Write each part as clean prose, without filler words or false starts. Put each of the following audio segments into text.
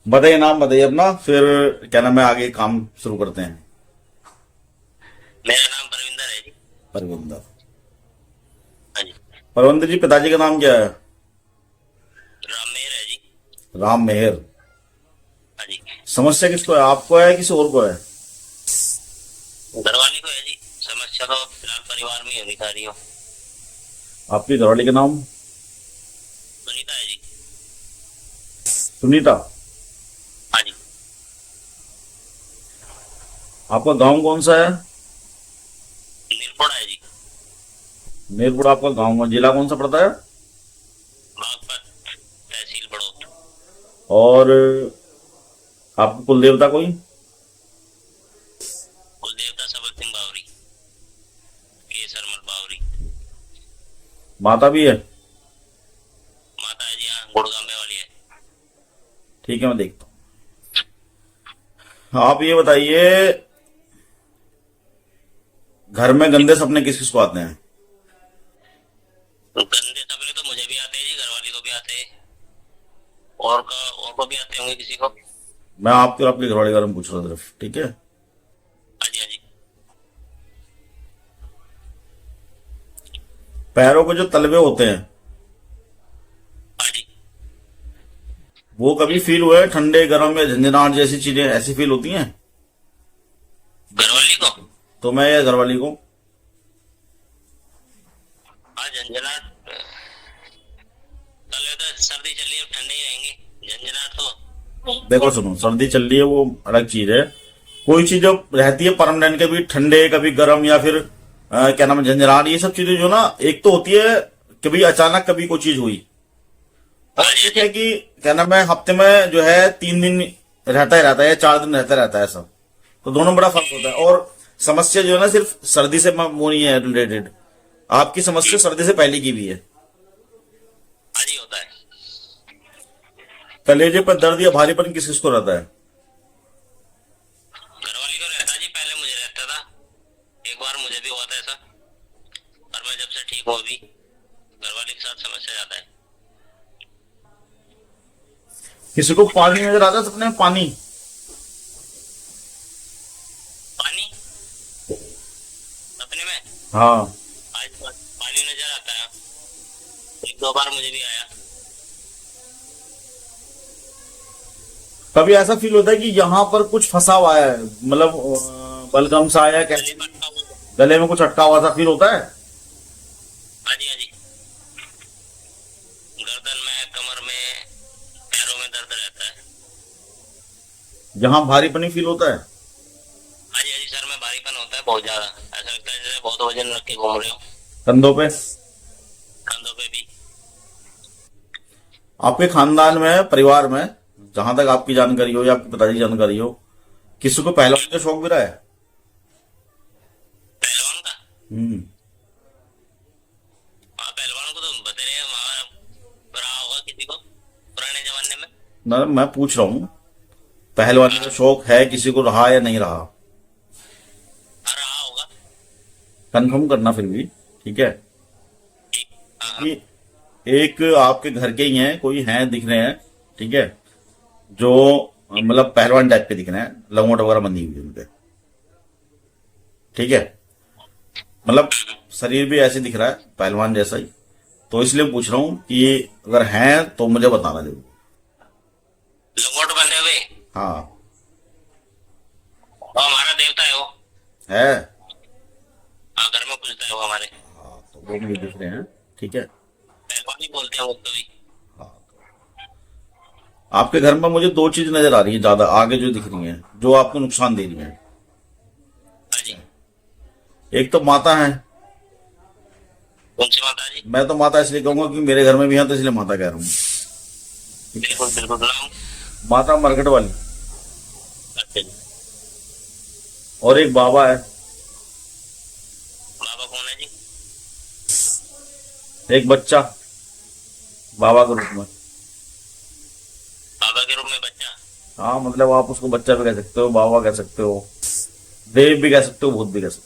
बताइए, नाम बताइए अपना, फिर क्या नाम है, आगे काम शुरू करते हैं। मेरा नाम परविंदर है जी। परविंदर। हाँ जी। परविंदर जी, पिताजी का नाम क्या है? राम मेहर है जी। राम मेहर। हाँ जी। समस्या किसको है, आपको है किसी और को है? घरवाली को है जी। समस्या तो फिलहाल परिवार में ही होनी खा रही हो। आपकी घरवाली का नाम? सुनीता है जी। सुनीता। हाँ जी। आपका गांव कौन सा है? नीलपोड़ा है जी। मीरपुर आपका गांव है, जिला कौन सा पड़ता है? बागपत, तहसील बड़ौत। और आपका कुल देवता कोई? कुल देवता सबक सिंह बावरी, केसरमल बावरी। माता भी है? माता है जी, हाँ गुड़गांव वाली है। ठीक है, मैं देखता हूँ। आप ये बताइए, घर में गंदे सपने किस किस को आते हैं? तो गंदे सपने तो मुझे भी आते हैं जी, घरवाली को भी आते हैं। और को भी आते होंगे किसी को। मैं आपके और आपके घरवाले के बारे में पूछ रहा हूँ सिर्फ, ठीक है? हाँ जी, हाँ जी। पैरों के जो तलवे होते हैं, हाँ जी। वो कभी फील हुए ठंडे गर्म या झंझनाहट जैसी चीजें ऐसी फील होती हैं? घरवाली को। तो मैं या घरवाली को? हाँ, झंझनाट। कल तो सर्दी चल रही है, ठंडे ही रहेंगे। झंझनाट तो। देखो सुनो, सर्दी चल रही है वो अलग चीज है। कोई चीज जो रहती है परमानेंट, कभी ठंडे कभी गर्म या फिर क्या नाम है, झंझनाहट, ये सब चीजें जो ना, एक तो होती है कभी अचानक कभी कोई चीज हुई, हाँ और जी, हाँ एक जी। है कि क्या नाम है, हफ्ते में जो है 3 दिन रहता ही रहता है या 4 दिन रहता रहता है सब। तो दोनों में बड़ा फर्क होता है। और समस्या जो है ना, सिर्फ सर्दी से वो नहीं है रिलेटेड, आपकी समस्या सर्दी से पहले की भी है। हाँ जी, होता है। कलेजे पर दर्द या भारीपन किस किस को रहता है? घरवाली को रहता जी, पहले मुझे रहता था। एक बार मुझे भी हुआ था ऐसा। और मैं जब से ठीक हुआ भी, घरवाली के साथ समस्या ज्यादा है। किसी को पानी नजर आता है सपने में, पानी? पानी अपने में। हाँ। आज पानी नजर आता है। एक दो बार मुझे भी आया। कभी ऐसा फील होता है कि यहाँ पर कुछ फंसा हुआ है, मतलब बलगम सा आया गले कैसे, पर अटका हुआ। गले में कुछ अटका हुआ सा फील होता है? हाँ जी, हाँ जी। गर्दन में, कमर में, पैरों में दर्द रहता है। यहाँ भारीपनी फील होता है? हाँ जी, हाँ जी। सर में भारीपन होता है बहुत ज्यादा। ऐसा लगता है जैसे बहुत वजन रख के घूम रहे हो। कंधों पे? कंधों पे भी। आपके खानदान में, परिवार में, जहां तक आपकी जानकारी हो या आपके पिताजी की जानकारी हो, किसी को पहलवान का शौक भी रहा है? पहलवान का। हम्म। हाँ, पहलवान को तो बता रहे हैं, वहां रहा होगा किसी को पुराने जमाने में। ना, मैं पूछ रहा हूँ, पहलवानी का शौक है किसी को, रहा या नहीं रहा? हाँ, रहा होगा। कंफर्म करना फिर भी, ठीक है? ठीक। हाँ, हाँ। कि एक आपके घर के ही हैं, कोई हैं दिख रहे हैं, ठीक है, जो मतलब पहलवान टाइप के दिख रहे हैं, लंगोट वगैरह बंधी हुई है उनके, ठीक है, मतलब शरीर भी ऐसे दिख रहा है पहलवान जैसा ही। तो इसलिए पूछ रहा हूँ कि अगर हैं तो मुझे बताना जरूर। लंगोट बंधे हुए। हाँ। वो हमारा देवता है वो। है? हाँ, घर में पूजता है वो हमारे। हाँ, तो वो मुझे दिख रहे हैं, ठीक है। पहलवान ही बोलते हैं वो कभी। आपके घर में मुझे दो चीज नजर आ रही है ज्यादा आगे जो दिख रही हैं, जो आपको नुकसान दे रही हैं। हाँ जी। एक तो माता है। कौन सी माता जी? मैं तो माता इसलिए कहूंगा कि मेरे घर में भी है, तो इसलिए माता कह रहा हूँ, ठीक है? बिल्कुल बिल्कुल, नाम। माता मरकट वाली। अच्छा जी। और एक बाबा है। बाबा कौन है जी? एक बच्चा बाबा के रूप में। बाबा के रूप में बच्चा। हाँ, मतलब आप उसको बच्चा भी कह सकते हो, बाबा कह सकते हो, देव भी कह सकते हो, भूत भी कह सकते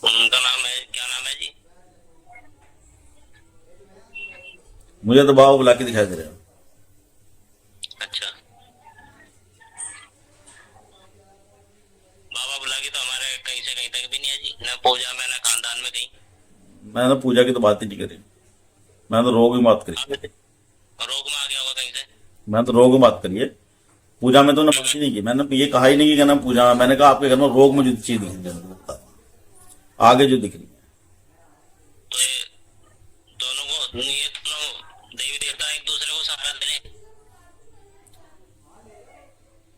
उनका नाम है, क्या नाम है जी? हो। मुझे तो बाबा बुला के दिखाई दे रहे हैं। पूजा मैंने खानदान में कहीं। मैंने पूजा की तो बात ही नहीं करी, मैंने तो रोग की बात करी। रोग में आ गया होगा कहीं से। मैंने तो रोग की बात करी है, पूजा में तो मैंने बात ही नहीं की। मैंने ये कहा ही नहीं कि ना पूजा में, मैंने कहा आपके घर में रोग में जो चीज दिख रही है आगे जो दिख रही है। तो ये दोनों को, ये दोनों देवी देवता एक दूसरे को सहारा दे रहे हैं।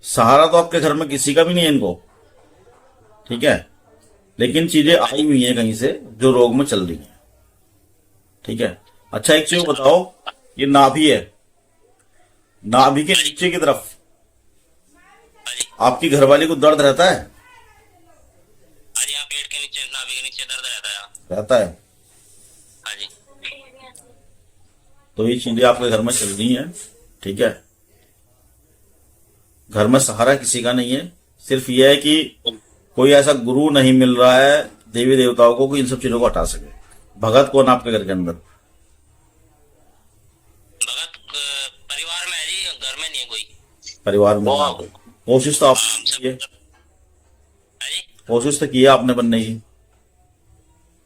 सहारा तो आपके घर में किसी का भी नहीं है इनको, ठीक है, लेकिन चीजें आई हुई हैं कहीं से जो रोग में चल रही हैं, ठीक है। अच्छा एक चीज बताओ, ये नाभि है, नाभि के नीचे की तरफ हाँ जी, आपकी घरवाली को दर्द रहता है? हाँ जी, यहाँ पेट के नीचे, नाभि के नीचे दर्द रहता है। रहता है। हाँ जी। तो ये चीजें आपके घर में चल रही हैं, ठीक है। घर में सहारा किसी का नहीं है, सिर्फ ये है कि कोई ऐसा गुरु नहीं मिल रहा है देवी देवताओं को कि इन सब चीजों को हटा सके। भगत कौन आपके घर के अंदर? भगत परिवार में है जी, घर में नहीं है कोई। परिवार में? वो कोशिश तो आपने हमसे की है, हाँ जी, कोशिश तो की है आपने बनने की,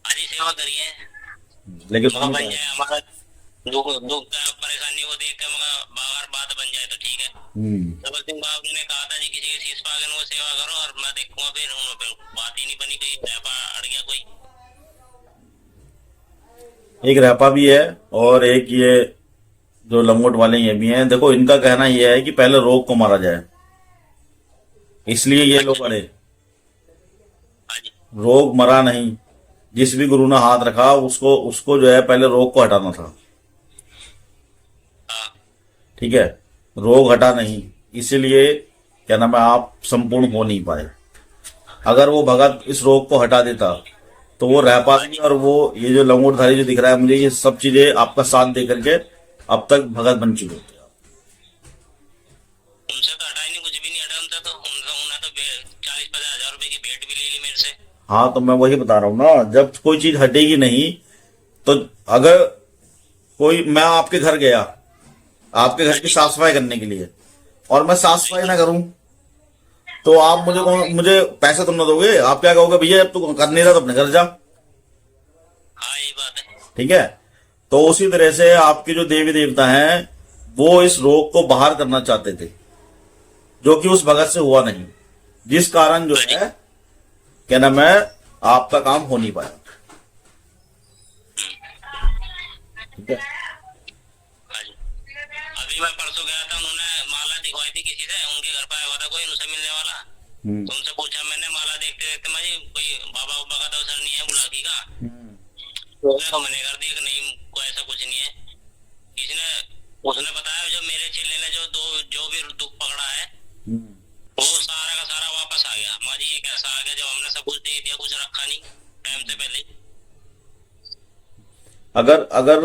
हाँ जी, सेवा करिए। लेकिन मगर बन जाए हमारा दुख दुख परेशानी को देख के मगर बाहर बात बन जाए तो ठीक है। डबल सिंह बाबू ने कहा था जी किसी के शीश पागन वो सेवा करो और मैं देखूंगा, फिर बात ही नहीं बनी, कोई व्यापार अड़ गया कोई। एक रैपा भी है और एक ये जो लंगोट वाले ये भी हैं। देखो इनका कहना ये है कि पहले रोग को मारा जाए, इसलिए ये लोग अड़े। हाँ जी, रोग मरा नहीं, जिस भी गुरु ने हाथ रखा उसको उसको जो है पहले रोग को हटाना था, हाँ, ठीक है। रोग हटा नहीं, इसीलिए क्या नाम है आप संपूर्ण हो नहीं पाए। अगर वो भगत इस रोग को हटा देता तो वो रह पाती, और वो ये जो लंगोटधारी जो दिख रहा है मुझे, ये सब चीजें आपका साथ दे करके अब तक भगत बन चुके होते। उनसे तो हटा ही नहीं, कुछ भी नहीं हटा उनसे तो। उन्हें तो 40-50 हजार रुपए की भेंट भी ले ली मेरे से। हाँ तो मैं वही बता रहा हूँ ना, जब कोई चीज हटेगी नहीं तो अगर कोई, मैं आपके घर गया आपके घर की साफ सफाई करने के लिए और मैं साफ सफाई ना करूं तो आप मुझे पैसे तुम ना दोगे? आप क्या कहोगे, भैया जब तू कर नहीं रहा तो अपने घर जा, हाँ यही बात है। ठीक है। तो उसी तरह से आपके जो देवी देवता हैं वो इस रोग को बाहर करना चाहते थे, जो कि उस भगत से हुआ नहीं, जिस कारण जो है क्या नाम है आपका काम हो नहीं पाया, ठीक है। हाँ जी, अभी मैं परसों गया था, उन्होंने माला दिखवाई थी किसी से, उनके घर पर आया हुआ था कोई उनसे मिलने वाला। तो उनसे पूछा मैंने, माला देखते देखते मैं जी कोई बाबा उबा का तो असर नहीं है बुलाकी का? तो मैंने कर दिया कि नहीं कोई ऐसा कुछ नहीं है। किसी ने उसने बताया जो मेरे चेले ने जो भी दुख पकड़ा है वो सारा का सारा वापस आ गया। माँ जी ये कैसा आ गया जब हमने सब कुछ दे दिया, कुछ रखा नहीं टाइम से पहले। अगर अगर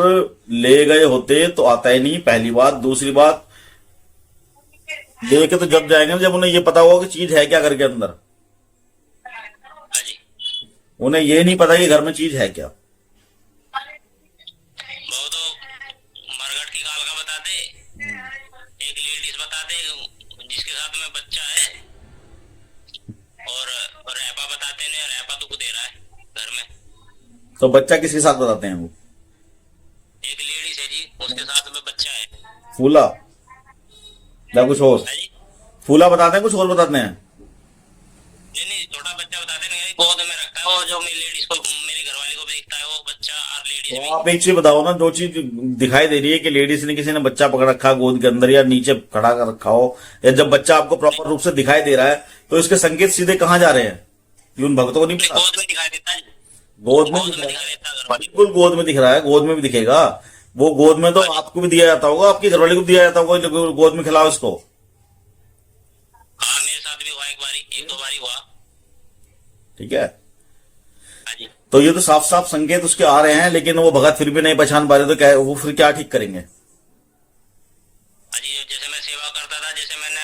ले गए होते तो आता ही नहीं, पहली बात। दूसरी बात, लेके तो जब जाएंगे ना जब उन्हें ये पता होगा कि चीज है क्या घर के अंदर। हाँ जी, उन्हें ये नहीं पता कि घर में चीज है क्या। वो तो मरघट की काल का बताते, एक लेडीज बताते जिसके साथ में बच्चा है, और रैपा बताते ने रैपा तुक दे रहा है घर में। तो बच्चा किसके साथ बताते हैं वो? एक लेडीज है जी, उसके साथ में बच्चा है। फूला या कुछ और? हाँ जी, फूला बताते हैं, कुछ और बताते हैं? नहीं नहीं, छोटा बच्चा बताते नहीं, गोद में रखा है वो, जो मेरी लेडीज को, मेरी घरवाली को भी दिखता है वो बच्चा, और लेडीज तो भी। आप एक चीज बताओ ना, जो चीज दिखाई दे रही है कि लेडीज ने किसी ने बच्चा पकड़ रखा गोद के अंदर या नीचे खड़ा कर रखा हो, या जब बच्चा आपको प्रॉपर रूप से दिखाई दे रहा है तो इसके संकेत सीधे कहाँ जा रहे हैं? ये उन भक्तों को नहीं पता। गोद में दिखाई देता है, गोद में गोद दिख में रहा दिखाई है, देता है घरवाली। बिल्कुल गोद में दिख रहा है, गोद में भी दिखेगा। वो गोद में तो आपको भी दिया जाता होगा, आपकी घरवाली को भी दिया जाता होगा, गोद में खिलाओ इसको। हाँ मेरे साथ भी हुआ, एक बारी, एक दो बारी हुआ। ठीक है, हाँ जी, तो ये तो साफ साफ संकेत उसके आ रहे हैं, लेकिन वो भगत फिर भी नहीं पहचान पा रहे, तो क्या वो फिर क्या ठीक करेंगे? हाँ जी, जैसे मैं सेवा करता था, जैसे मैंने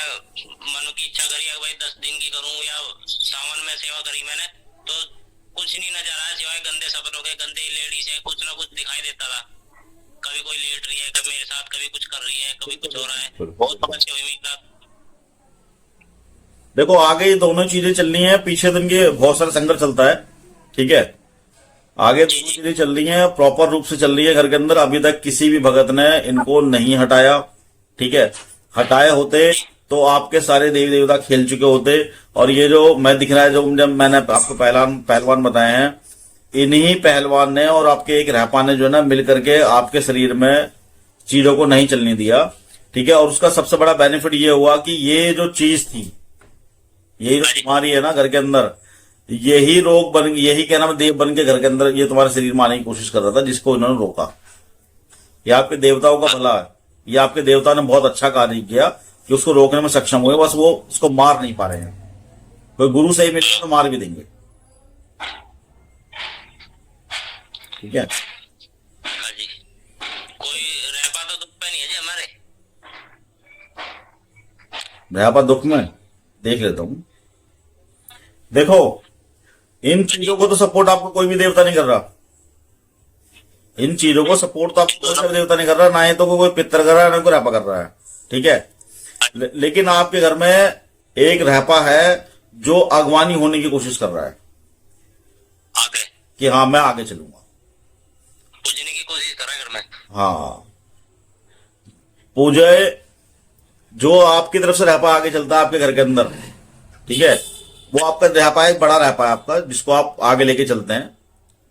मनु की इच्छा करी है भाई 10 दिन की करूं, या सावन में सेवा करी मैंने, तो कुछ नहीं नजर आया सिवाय गंदे सपनों के, गंदे लेडीज है, कुछ ना कुछ दिखाई देता था। कभी कोई लेट रही है, कभी मेरे साथ, कभी कुछ कर रही है, कभी कुछ हो रहा है, बहुत समस्या हुई मेरे साथ। देखो आगे ये दोनों चीजें चलनी है, पीछे तो इनके बहुत सारा संघर्ष चलता है, ठीक है। आगे दोनों चीजें चल रही हैं, प्रॉपर रूप से चल रही है घर के अंदर। अभी तक किसी भी भगत ने इनको नहीं हटाया, ठीक है। हटाए होते तो आपके सारे देवी देवता खेल चुके होते। और ये जो मैं दिख रहा है, जो जब मैंने आपको पहलवान बताए हैं, इन्हीं पहलवान ने और आपके एक रहपा ने जो है ना मिल करके आपके शरीर में चीजों को नहीं चलने दिया, ठीक है। और उसका सबसे बड़ा बेनिफिट ये हुआ कि ये जो चीज थी, यही जो बीमारी है ना घर के अंदर, यही रोग बन, यही क्या नाम, देव बन के घर के अंदर ये तुम्हारे शरीर में आने की कोशिश कर रहा था, जिसको इन्होंने रोका। ये आपके देवताओं का भला है, ये आपके देवता ने बहुत अच्छा कार्य किया कि उसको रोकने में सक्षम हुए। बस वो उसको मार नहीं पा रहे हैं। कोई गुरु सही मिलेगा तो मार भी देंगे, ठीक है। हाँ जी। कोई रहपा तो दुख पे नहीं है जी हमारे। भयापा दुख में देख लेता हूं। देखो, इन चीजों को तो सपोर्ट आपको कोई भी देवता नहीं कर रहा। इन चीजों को सपोर्ट तो आपको कोई भी देवता नहीं कर रहा, ना ही तो कोई पितर कर रहा है, ना कोई रहपा कर रहा है, ठीक है। लेकिन आपके घर में एक रहपा है जो अगवानी होने की कोशिश कर रहा है आगे कि हाँ मैं आगे चलूंगा। पूजने की कोशिश कर रहा है घर में। हाँ, पूजय जो आपकी तरफ से रहपा आगे चलता है आपके घर के अंदर, ठीक है। वो आपका रहपा एक बड़ा रहपा है आपका, जिसको आप आगे लेके चलते हैं,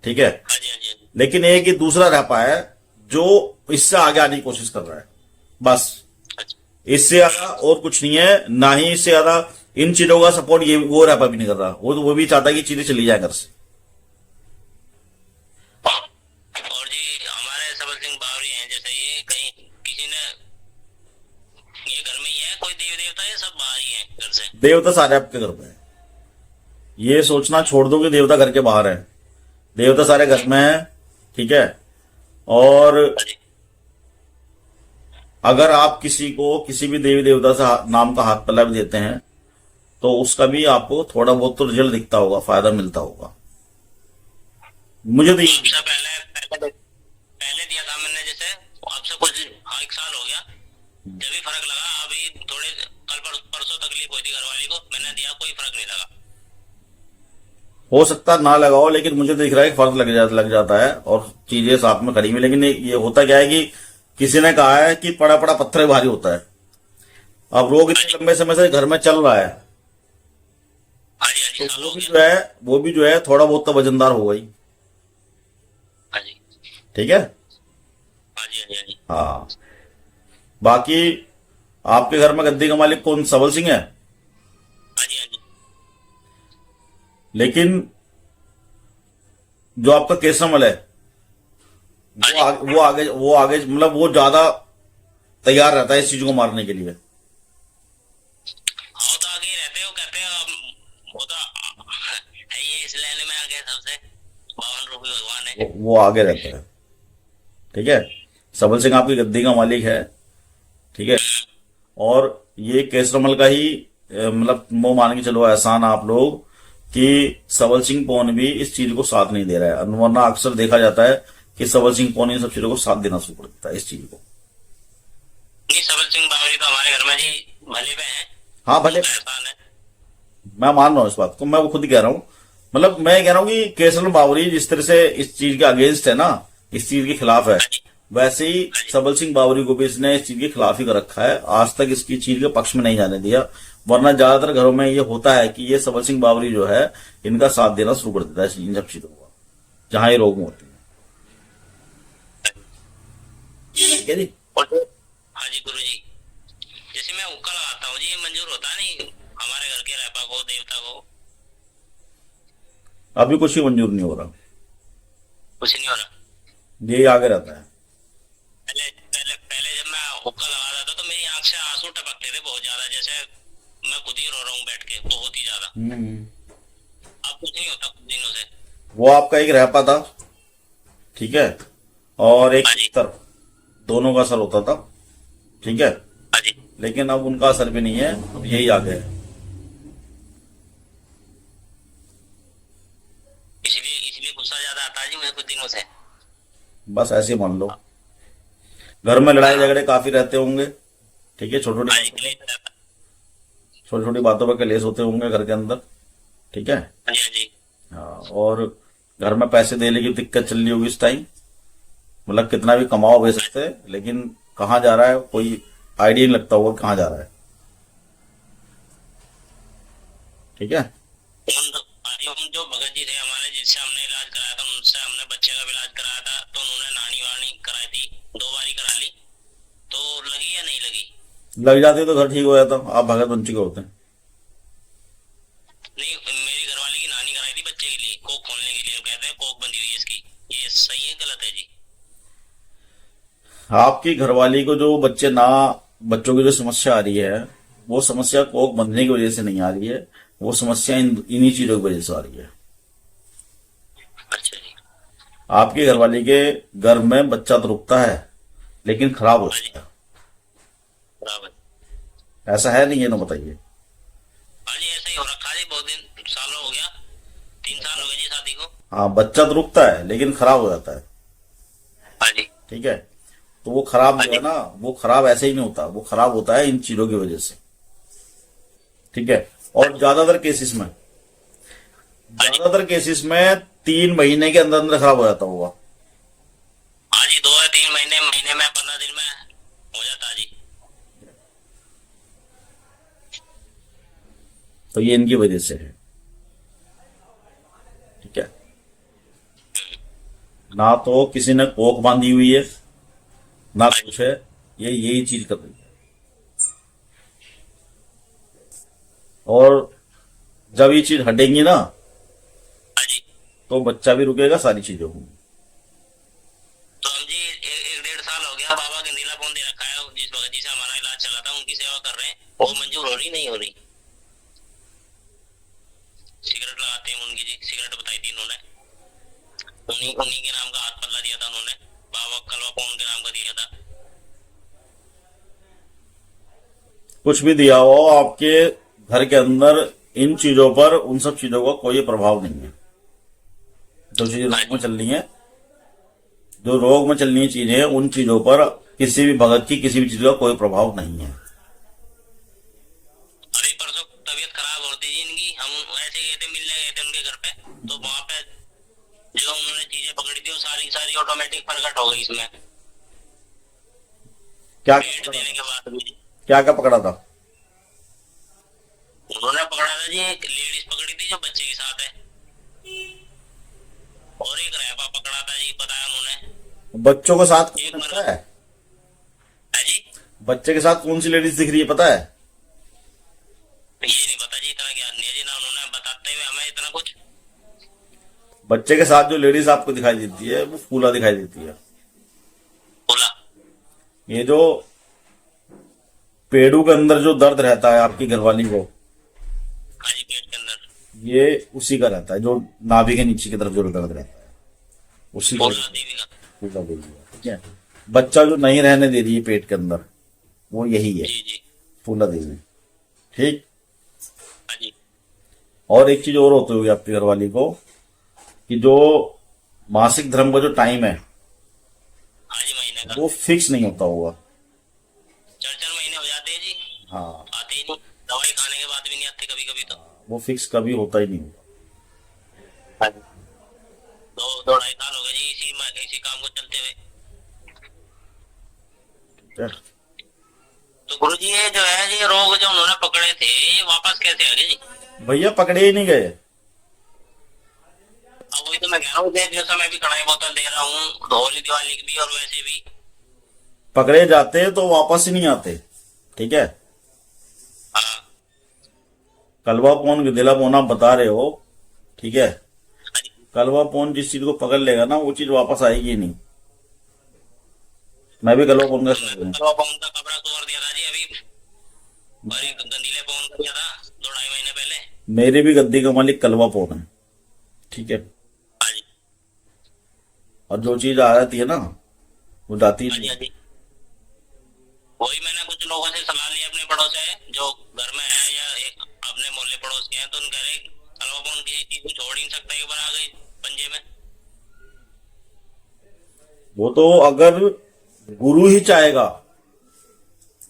ठीक है। हाँ जी, हाँ जी। लेकिन एक ही दूसरा रहपा है जो इससे आगे आने की कोशिश कर रहा है, बस। अच्छा। इससे ज्यादा और कुछ नहीं है, ना ही इससे ज्यादा इन चीजों का सपोर्ट ये वो रहपा भी नहीं कर रहा। वो भी चाहता है कि चीजें चली जाए घर से। और जी हमारे सबल सिंह बावरी हैं, जैसे ये कहीं किसी ने, ये घर में ही है कोई देवी देवता, ये सब बाहर ही है घर से। देवता सारे आपके घर में है। ये सोचना छोड़ दो कि देवता घर के बाहर है। देवता सारे घर में है, ठीक है। और हाँ जी। अगर आप किसी को किसी भी देवी देवता से नाम का हाथ पल्ला भी देते हैं तो उसका भी आपको थोड़ा बहुत तो रिजल्ट दिखता होगा, फायदा मिलता होगा। मुझे तो आपसे पहले दिया था मैंने, जैसे आपसे कुछ 1 साल हो गया, जब भी फर्क लगा। अभी थोड़े कल परसों तकलीफ हुई थी घरवाली को, मैंने दिया, कोई फर्क नहीं लगा। हो सकता ना लगाओ, लेकिन मुझे तो दिख रहा है कि फर्क लग जाता है और चीजें साथ में खड़ी में। लेकिन ये होता क्या है कि किसी ने कहा है कि पड़ा पड़ा पत्थर भारी होता है। अब रोग इतने लंबे समय से घर में चल रहा है, हाँ जी, हाँ जी, तो साल वो हो भी गया। जो है वो भी जो है थोड़ा बहुत तो वजनदार होगा ही, हाँ जी, ठीक है। हाँ जी, हाँ जी, हाँ जी। हाँ, बाकी आपके घर में गद्दी का मालिक कौन, सबल सिंह है। हाँ जी, हाँ जी। लेकिन जो आपका केसरमल है वो आगे मतलब वो ज्यादा तैयार रहता है इस चीज को मारने के लिए। हाँ, तो आगे ही रहते हो, कहते हो वो तो है ये इस लाइन में आगे सबसे 52 रूपी भगवान है। वो आगे रहता है, ठीक है। सबल सिंह आपकी गद्दी का मालिक है, ठीक है। और ये केसरमल का ही मतलब वो मान के चलो एहसान आप लोग कि सबल सिंह पौन भी इस चीज को साथ नहीं दे रहा है। वरना अक्सर देखा जाता है कि सबल सिंह पौन इन सब चीजों को साथ देना शुरू कर देता है इस चीज को। नहीं, सबल सिंह बावरी तो हमारे घर में जी भले पे हैं। हाँ भले, एहसान है। मैं मान रहा हूँ इस बात को, मैं वो खुद ही कह रहा हूँ। मतलब मैं कह रहा हूँ कि केसरमल बावरी जिस तरह से इस चीज के अगेंस्ट है ना, इस चीज के खिलाफ है, हाँ जी, वैसे ही सबल सिंह बावरी को भी इसने इस चीज के खिलाफ ही कर रखा है। आज तक इसकी चीज के पक्ष में नहीं जाने दिया। वरना ज्यादातर घरों में ये होता है कि ये सबल सिंह बावरी जो है इनका साथ देना शुरू कर देता है इन सब चीजों को, जहां ये रोग में होती है, ठीक है जी। हाँ जी गुरु जी। जैसे मैं हुक्का लगाता हूँ जी, ये मंजूर होता नहीं हमारे घर के रहपा को, देवता को? अभी कुछ ही मंजूर नहीं हो रहा, कुछ नहीं हो रहा। ये आगे रहता है। पहले पहले पहले जब मैं हुक्का लगाता था तो मेरी आंख से आंसू टपकते थे बहुत ज्यादा, जैसे मैं खुद ही रो रहा हूँ बैठ के, बहुत ही ज्यादा। अब कुछ नहीं होता कुछ दिनों से। वो आपका एक रहपा था, ठीक है, और एक हाँ जी, पितर, दोनों का असर होता था, ठीक है। हाँ जी। लेकिन अब उनका असर भी नहीं है, अब यही आ गया है। इसलिए गुस्सा ज्यादा आता है जी मुझे कुछ दिनों से। बस ऐसे ही मान लो। घर में लड़ाई झगड़े काफी रहते होंगे, ठीक है। हाँ जी, क्लेश रहता। छोटी छोटी बातों पर कलेश होते होंगे घर के अंदर, ठीक है। हाँ जी, हाँ जी। हाँ, और घर में पैसे देने की दिक्कत चल रही होगी इस टाइम, मतलब कितना भी कमाओ भेज सकते हैं, लेकिन कहाँ जा रहा है कोई आइडिया नहीं लगता होगा कहाँ जा रहा है। ठीक है। हम जो भगत जी थे हमारे, जिससे हमने इलाज कराया था, उनसे हमने बच्चे का भी इलाज कराया था, तो उन्होंने नानी वानी कराई थी, 2 बारी करा ली, तो लगी या नहीं लगी? लग जाते तो घर ठीक हो जाता, आप भगत बन चुके होते हैं। नहीं, मेरी घरवाली की नानी कराई थी बच्चे के लिए, कोक खोलने के लिए। वो कहते हैं कोक बंदी हुई है इसकी, ये सही है गलत है जी? आपकी घरवाली को जो बच्चों की जो समस्या आ रही है, वो समस्या कोक बंधने की वजह से नहीं आ रही है, वो समस्या इन्हीं चीजों की वजह से आ रही है। अच्छा जी। आपकी घरवाली के गर्भ में बच्चा तो रुकता है लेकिन खराब हाँ जी, होता बराबर। है, ऐसा है नहीं, ये ना बताइए। हाँ जी, ऐसा ही हो रखा है जी, बहुत दिन सालों हो गया, 3 साल हो गए जी शादी को। हाँ, बच्चा तो रुकता है लेकिन खराब हो जाता है। हाँ जी। ठीक है। तो वो खराब हाँ जो जी। है ना, वो खराब ऐसे ही नहीं होता, वो खराब होता है इन चीजों की वजह से। ठीक है। और हाँ जी। ज्यादातर केसेस में 3 महीने के अंदर अंदर खराब हो जाता होगा। हाँ जी, 2 या 3 महीने, महीने में, 15 दिन में हो जाता है जी। तो ये इनकी वजह से है। ठीक है। ना तो किसी ने कोक बांधी हुई है, ना कुछ है, ये यही चीज कर रही है। और जब ये चीज हटेंगी ना, हाँ जी। तो बच्चा भी रुकेगा, सारी चीजें होंगी। तो हम जी 1-1.5 साल हो गया, बाबा के नीला फोन दे रखा है, जिस भगत जी से हमारा इलाज चला था उनकी सेवा कर रहे हैं, वो मंजूर हो रही नहीं हो रही। सिगरेट लगाते हैं उनकी जी, सिगरेट बताई थी इन्होंने, उन्हीं उन्हीं के नाम का हाथ पल्ला दिया था उन्होंने, बाबा कलवा पौन के नाम का दिया था। कुछ भी दिया हो आपके घर के अंदर, इन चीजों पर, उन सब चीजों का कोई प्रभाव नहीं है। जो चीजें हाँ रोग में जी। चल रही है, जो रोग में चलनी चीजें, उन चीजों पर किसी भी भगत की किसी भी चीज का कोई प्रभाव नहीं है। अभी परसों तबीयत खराब हो रही थी इनकी, हम ऐसे गए थे, मिलने गए थे उनके घर पे, तो वहां पे जो उन्होंने चीजें पकड़ी थी वो सारी सारी ऑटोमेटिक प्रकट हो गई इसमें, क्या क्या पेट पकड़ा देने था? के बाद भी। क्या क्या पकड़ा था? उन्होंने पकड़ा था जी, एक लेडीज पकड़ी थी जो बच्चे के साथ है, और एक रैपा पकड़ा था जी, बताया उन्होंने। बच्चों के साथ एक कौन मर पता है? है जी, बच्चे के साथ कौन सी लेडीज दिख रही है पता है? ये नहीं पता जी, इतना ज्ञान नहीं है जी ना उन्होंने बताते हुए हमें इतना कुछ। बच्चे के साथ जो लेडीज आपको दिखाई देती है, वो फूला दिखाई देती है। बोला। ये जो पेड़ों के अंदर जो दर्द रहता है आपकी घरवाली को, हाँ जी, पेट के अंदर ये उसी का रहता है, जो नाभि के नीचे की तरफ जो दर्द रहता है, उसी का बोला देवी का। फूला देती है। ठीक है। बच्चा जो नहीं रहने दे रही है पेट के अंदर, वो यही है, जी जी। फूला देवी। ठीक। हाँ जी। और एक चीज और होती होगी आपकी घरवाली को, कि जो मासिक धर्म का जो टाइम है, हाँ जी, महीने का वो फिक्स नहीं होता होगा। 4-4 महीने हो जाते हैं जी, हाँ, आते ही नहीं, दवाई खाने के बाद भी नहीं आते कभी कभी तो। वो फिक्स कभी होता ही नहीं होगा। हाँ जी। 2-2.5 साल हो गए जी इसी काम को चलते हुए। ठीक है? तो गुरु जी, ये जो है ये रोग जो उन्होंने पकड़े थे, ये वापस कैसे आ गए जी? भैया पकड़े ही नहीं गए। अब वही तो मैं कह रहा हूँ, जैसा मैं भी कढ़ाई बोतल दे रहा हूँ होली दिवाली की भी, और वैसे भी। पकड़े जाते तो वापस ही नहीं आते। ठीक है। हाँ। कलवा पोन गिदेला पोन आप बता रहे हो। ठीक है। हाँ जी। कलवा पोन जिस चीज को पकड़ लेगा ना, वो चीज वापस आएगी ही नहीं। मैं भी कलवा पोन का तो मैं शिकार हूं। कलवा पौन का कपड़ा तोड़ दिया था जी अभी, और एक गंदीले पौन का दिया था 2-2.5 महीने पहले। मेरी भी गद्दी का मालिक कलवा पोन है। ठीक है। हाँ जी। और जो चीज आ जाती है ना, वो जाती ही हाँ जी। नहीं। हाँ जी, वही मैंने कुछ लोगों से सलाह ली, अपने पड़ोस से जो घर में है या अपने मोहल्ले पड़ोस के हैं, तो उन कह रहे कलवा पौन किसी चीज को छोड़ ही नहीं सकता, एक बार आ गई पंजे में। वो तो अगर गुरु ही चाहेगा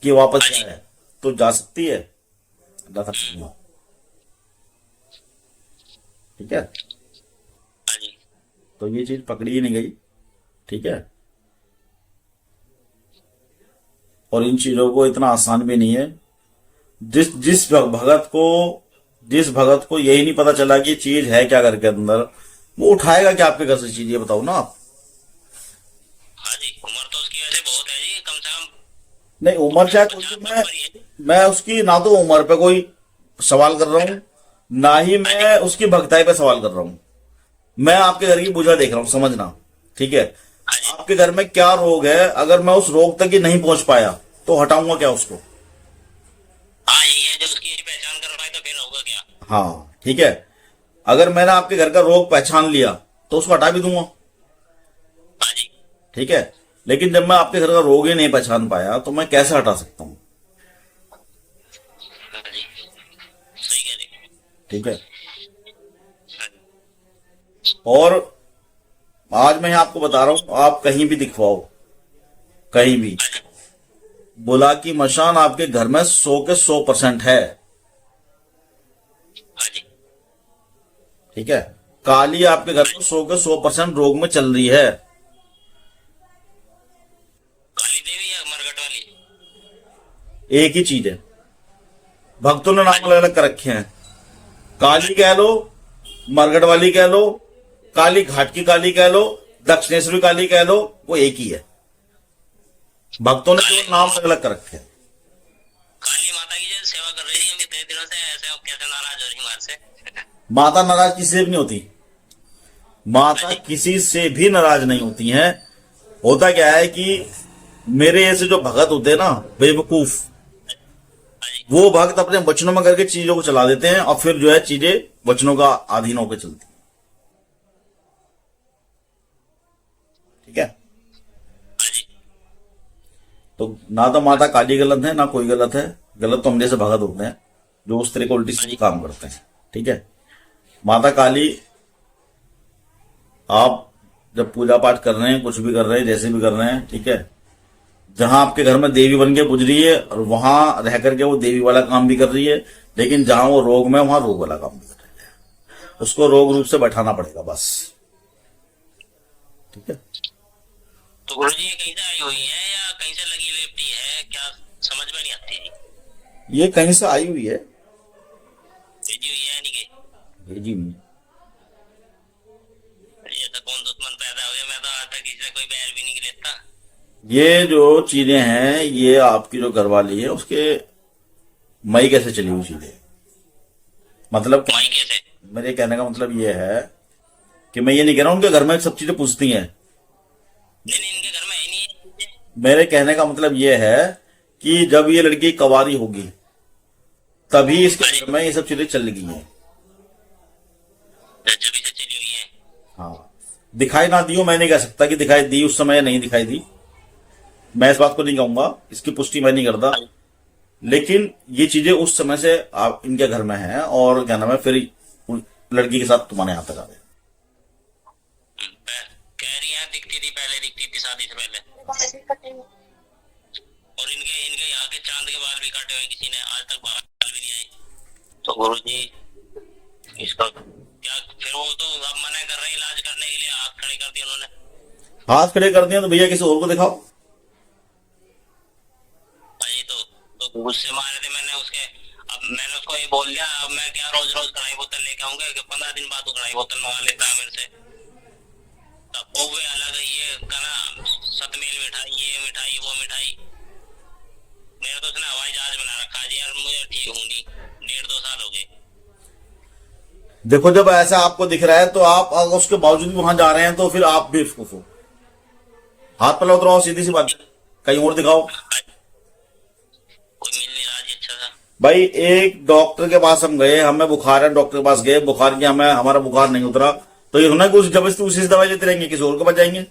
कि वापस हाँ जी। जाए, तो जा सकती है। अल्लाह का करना। ठीक है। हाँ जी। तो ये चीज पकड़ी ही नहीं गई, ठीक है। और इन चीजों को इतना आसान भी नहीं है। जिस भगत को यही नहीं पता चला कि चीज है क्या घर के अंदर, वो उठाएगा क्या आपके घर से चीज, ये बताओ ना आप। हाँ जी, उम्र तो उसकी वैसे बहुत है जी, कम से कम नहीं, उम्र चाहे कोई भी, मैं उसकी ना तो उम्र पे कोई सवाल कर रहा हूं, ना ही मैं उसकी भक्ताई पे सवाल कर रहा हूं। मैं आपके घर की पूजा देख रहा हूं, समझना, ठीक है। आपके घर में क्या रोग है, अगर मैं उस रोग तक ही नहीं पहुंच पाया तो हटाऊंगा क्या उसको? हाँ यही है, जो उसकी पहचान कर पाए तो फिर होगा क्या। हाँ, ठीक है। अगर मैंने आपके घर का रोग पहचान लिया तो उसको हटा भी दूंगा, हाँ जी। ठीक है। लेकिन जब मैं आपके घर का रोग ही नहीं पहचान पाया तो मैं कैसे हटा सकता हूं? हाँ जी, सही कह रहे हैं। ठीक है। हाँ जी। और आज मैं आपको बता रहा हूं, आप कहीं भी दिखवाओ, कहीं भी, हाँ जी। बुला की मशान आपके घर में 100 के 100% है, हाँ जी। ठीक है। काली आपके घर में 100 के 100% रोग में चल रही है। काली देवी या मरघट वाली? एक ही चीज है, भक्तों ने नाम अलग अलग कर रखे हैं। काली कह लो, मरगट वाली कह लो, काली घाट की काली कह लो, दक्षिणेश्वरी काली कह लो, वो एक ही है। भक्तों ने जो नाम अलग अलग कर रखे हैं। काली माता की जो सेवा कर रही थी हम इतने दिनों से, ऐसे अब कैसे नाराज हो रही हमारे से? माता नाराज किसी से भी नहीं होती, माता किसी से भी नाराज नहीं होती हैं। होता क्या है कि मेरे ऐसे जो भगत होते हैं ना, बेवकूफ, हाँ जी। वो भक्त अपने वचनों में करके चीजों को चला देते हैं, और फिर जो है चीजें वचनों का अधीन होकर चलती हैं, ठीक है। हाँ जी। तो ना तो माता काली गलत है, ना कोई गलत है। गलत तो हम जैसे भगत होते हैं जो उस तरह को उल्टी सीधी काम करते हैं, ठीक है। माता काली, आप जब पूजा पाठ कर रहे हैं, कुछ भी कर रहे हैं, जैसे भी कर रहे हैं, ठीक है, जहां आपके घर में देवी बन के पूज रही है और वहां रह करके वो देवी वाला काम भी कर रही है, लेकिन जहां वो रोग में, वहां रोग वाला काम भी कर रही है। उसको रोग रूप से बैठाना पड़ेगा बस, ठीक है। तो गुरु जी ये कहीं से आई हुई है या कहीं से लगी लेपटी है, क्या समझ में नहीं आती जी। ये कहीं से आई हुई है, भेजी हुई है नहीं कि भेजी हुई है। ये तो कौन दुश्मन पैदा हो गया, मैं तो आज तक किसी से कोई बैर भी नहीं लेता। ये जो चीजें हैं, ये आपकी जो घरवाली है उसके मई कैसे चली हुई चीजें, मतलब माई कैसे? मेरे कहने का मतलब ये है कि मैं ये नहीं कह रहा हूं उनके घर में सब चीजें पूछती हैं। नहीं नहीं, इनके घर में है नहीं। मेरे कहने का मतलब ये है कि जब ये लड़की कवारी होगी तभी इसके घर में ये सब चीजें चल गई हैं। जब से चली हुई है। हाँ, दिखाई ना दी हो, मैं नहीं कह सकता कि दिखाई दी उस समय या नहीं दिखाई दी, मैं इस बात को नहीं कहूंगा, इसकी पुष्टि मैं नहीं करता। लेकिन ये चीजें उस समय से आप इनके घर में हैं, और क्या नाम है, फिर लड़की के साथ तुम्हारे यहाँ तक आ गए। कह रही है दिखती थी, पहले दिखती थी शादी से पहले, और इनके इनके यहाँ के चांद के बाल भी काटे हुए हैं, किसी ने आज तक बाल भी नहीं आए। तो गुरु जी इसका क्या, फिर वो तो अब मना कर रहे हैं इलाज करने के लिए, हाथ खड़े कर दिए उन्होंने। हाथ खड़े कर दिए तो भैया किसी और को दिखाओ। भाई तो गुस्से मारे थे मैंने उसके, अब मैंने उसको ये बोल दिया, अब मैं क्या रोज रोज कढ़ाई बोतल लेके आऊंगा कि 15 दिन बाद तो कढ़ाई बोतल मंगा लेता है मेरे से। तब वो भी अलग है, ये कहना सतमेल मिठाई, ये मिठाई वो मिठाई, मेरा तो उसने हवाई जहाज बना रखा है जी यार, मुझे ठीक हूँ नहीं, 1.5-2 साल हो गए। देखो, जब ऐसा आपको दिख रहा है तो आप अगर उसके बावजूद भी वहां जा रहे हैं तो फिर आप बेवकूफ हो। हाथ पहले उतराओ, सीधी सी बात है, कहीं और दिखाओ। कोई मिल नहीं रहा जी अच्छा सा। भाई, एक डॉक्टर के पास हम गए, हमें बुखार है, डॉक्टर के पास गए, बुखार की हमें, हमारा बुखार नहीं उतरा, तो ये होना कि उस जबरदस्ती उसी से दवाई लेते रहेंगे, किसी और को पास जाएंगे।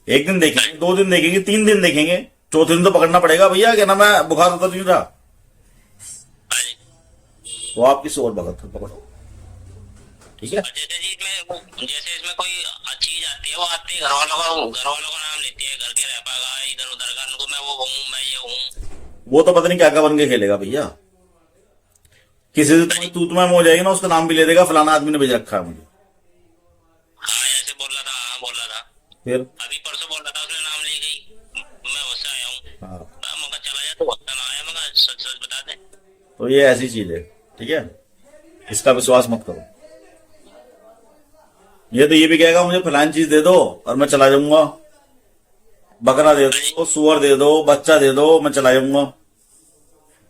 एक दिन देखेंगे, 2 दिन देखेंगे, 3 दिन देखेंगे, चौथे दिन तो पकड़ना पड़ेगा भैया, क्या नाम है, बुखार उतर नहीं रहा, हाँ जी। तो आप किसी और भगत को पकड़ो, ठीक है। जैसे जी जैसे इसमें कोई चीज आती है, वो आती है घर वालों का नाम लेती है, घर के रह पाएगा इधर उधर का, उनको मैं वो हूँ, मैं ये हूँ। वो तो पता नहीं क्या क्या बन के खेलेगा भैया, किसी से तुम्हें हो जाएगी ना, उसका नाम भी ले देगा, फलाना आदमी ने भेज रखा है मुझे। हाँ ऐसे बोल रहा था, फिर अभी परसों बोल रहा था, उसने नाम ले गई, मैं उससे आया हूँ। हाँ, मगर चला जा तो वक्त ना आया, मगर सच सच बता दे। तो ये ऐसी चीज है, ठीक है, इसका विश्वास मत करो। ये तो ये भी कहेगा मुझे फलानी चीज दे दो और मैं चला जाऊंगा, बकरा दे दो, सुअर दे दो, बच्चा दे दो, मैं चला जाऊंगा।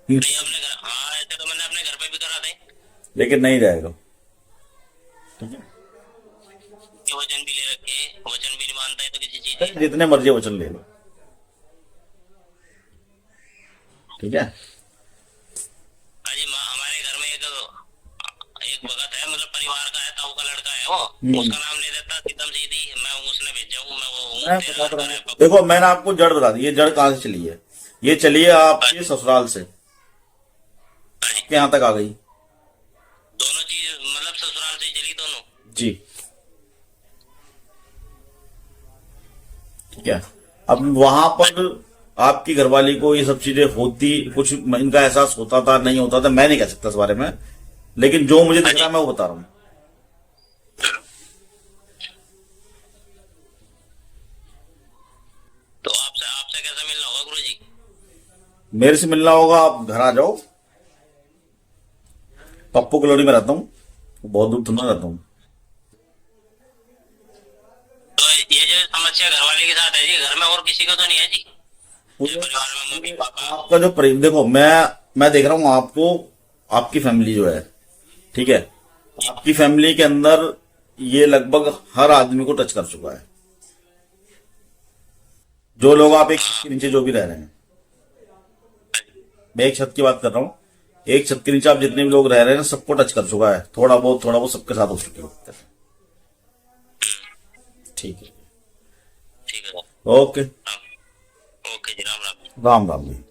नहीं अपने घर, हाँ ऐसे तो मैंने अपने घर पे भी करा थे, लेकिन नहीं जाएगा, ठीक है। कि वचन भी ले रखे, वचन भी नहीं मानता है तो किसी चीज की। जितने मर्जी वचन ले लो, ठीक है। अजी हमारे घर में एक भगत है, मतलब परिवार का है, ताऊ का लड़का है वो, उसका नाम ले देता एकदम सीधी, मैं उसने भेजा हूँ, मैं वो मैं हूँ, तेरा बता लड़का रहा है हूँ, देखो मैंने आपको जड़ बता दी, ये जड़ कहाँ से चली है, ये चली है आपके ससुराल से, आपके यहाँ तक आ गई। दोनों चीज मतलब ससुराल से ही चली दोनों। जी, ठीक है। अब वहां पर आपकी घरवाली को ये सब चीजें होती, कुछ इनका एहसास होता था नहीं होता था, मैं नहीं कह सकता इस बारे में, लेकिन जो मुझे दिख रहा है मैं वो बता रहा हूँ। तो आपसे आपसे कैसे मिलना होगा गुरुजी? मेरे से मिलना होगा, आप घर आ जाओ, पप्पू कॉलोनी में रहता हूँ, बहुत दूर थोड़ा रहता हूँ। तो ये जो समस्या घरवाले के साथ है जी, घर में और किसी को तो नहीं है जी? ये परिवार में मम्मी पापा। आपका जो प्रेम, देखो मैं देख रहा हूँ आपको, आपकी फैमिली जो है, ठीक है, आपकी फैमिली के अंदर ये लगभग हर आदमी को टच कर चुका है, जो लोग आप एक छत के नीचे जो भी रह रहे हैं, मैं एक छत की बात कर रहा हूँ, एक छत के नीचे आप जितने भी लोग रह रहे हैं सबको टच कर चुका है, थोड़ा बहुत सबके साथ हो चुके हो। ठीक है, ठीक है। ओके, हाँ, ओके जी, राम राम। राम राम जी।